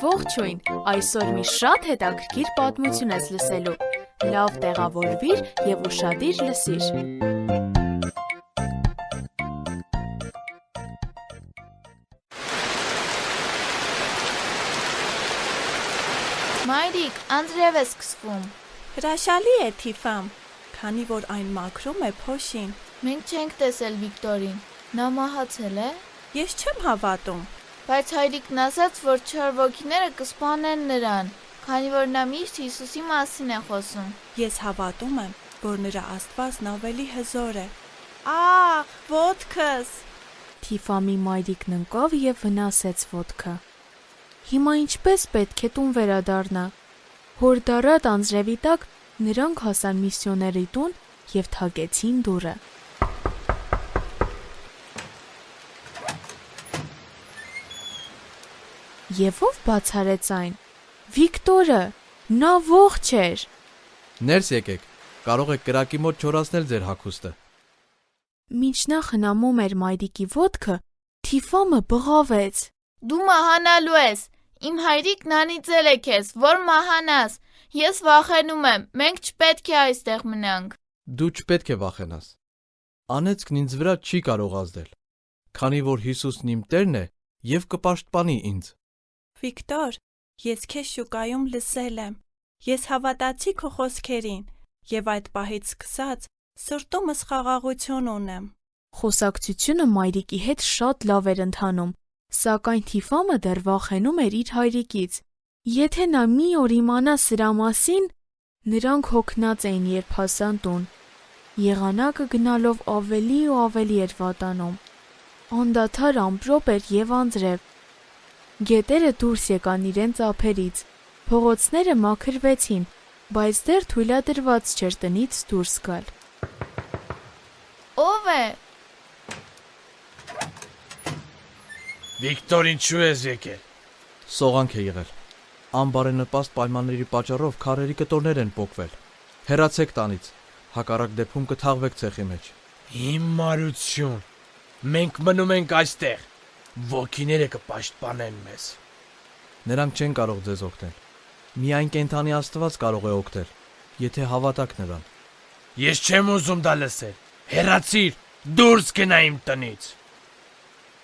Ողջույն, այսօր մի շատ հետաքրքիր պատմություն ես լսելու, լավ տեղավորվիր և ուշադիր լսիր։ Մայրիկ, անձրև է սկսվում։ Հրաշալի է Թիֆամ, քանի որ այն մաքրում է փոշին։ Մենք չենք տեսել Վիկտորին, նա մահացել է։ Ես չեմ հավատում։ Բայց հայրիկն ասաց, որ չոր ոգիները կսպանեն նրան, քանի որ նա միշտ Հիսուսի մասին է խոսում։ Ես հավատում եմ, որ նրա Աստվածն ավելի հզոր է։ Ահ, ոտքս։ Թիֆամի մայրիկն ընկավ և վնասեց ոտքը։ Հիմա ինչպես պետք է տուն վերադառնա։ Հորդառատ անձրևի տակ նրանք հասան միսիոների տուն և թակեցին դուռը։ Եվ ով բացարեց այն։ Վիկտորը, նա ողջ էր։ Ներս եկեք, կարող եք կրակի մոտ չորացնել ձեր հագուստը։ Մինչ նա խնամում էր մայրիկի ոտքը, Թիֆամը բղավեց. Դու մահանալու ես, իմ հայրիկն անիծել է քեզ, որ մահանաս, ես վախենում եմ, մենք չպետք է այստեղ մնանք։ Դու չպետք է վախենաս։ Անեծքն ինձ վրա չի կարող ազդել, քանի որ Հիսուսն իմ Տերն է և կպաշտպանի ինձ։ Վիկտոր, ես քեզ շուկայում լսել եմ։ Ես հավատացի քո խոսքերին և այդ պահից սկսած սրտումս խաղաղություն ունեմ։ Խոսակցությունը մայրիկի հետ շատ լավ էր ընթանում, սակայն Թիֆամը դեռ վախենում էր իր հայրիկից։ Եթե նա մի օր իմանա սրա մասին, նրանք հոգնած էին, երբ հասան տուն։ Եղանակը գնալով ավելի ու ավելի էր վատանում։ Անդադար ամպրոպ էր և անձրև։ Գետերը դուրս եկան իրենց ափերից, փողոցները մաքրվեցին, բայց դեռ թույլատրված չէր տնից դուրս գալ։ Ո՞վ է։ Վիկտոր, ինչու ես եկել։ Սողանք է եղել։ Անբարենպաստ պայմանների պատճառով քարերի կտորներ են պոկվել։ Հեռացեք տանից, հակառակ դեպքում կթաղվեք ցեխի մեջ։ Հիմարություն։ Մենք մնում ենք այստեղ։ Ոգիները կպաշտպանեն մեզ։ Նրանք չեն կարող ձեզ օգնել։ Միայն կենդանի Աստված կարող է օգնել, եթե հավատաք նրան։ Ես չեմ ուզում դա լսել։ Հեռացիր, դուրս գնա իմ տնից։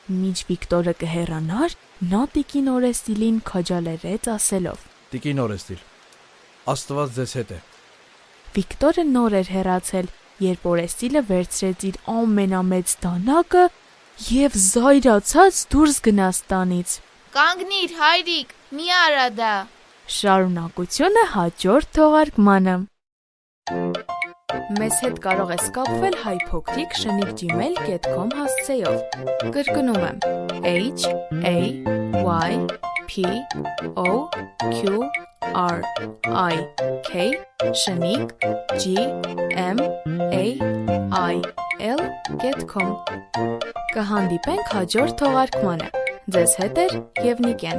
Մինչ Վիկտորը կհեռանար, նա տիկին Օրեստիլին քաջալերեց ասելով. Տիկին Օրեստիլ, Աստված ձեզ հետ է։ Վիկտորը նոր էր հեռացել, երբ Օրեստիլը վերցրեց իր ամենամեծ դանակը և զայրացած դուրս գնաց տանից։ Կանգնիր, հայրիկ, մի արա դա։ Շարունակությունը հաջորդ թողարկմանը։ Մեզ հետ կարող ես կապվել hypocric@gmail.com հասցեով։ Կրկնում եմ HAYPOQRIK@gmail.com Կհանդիպենք հաջորդ թողարկմանը։ Ձեզ հետ է Եվնիկեն։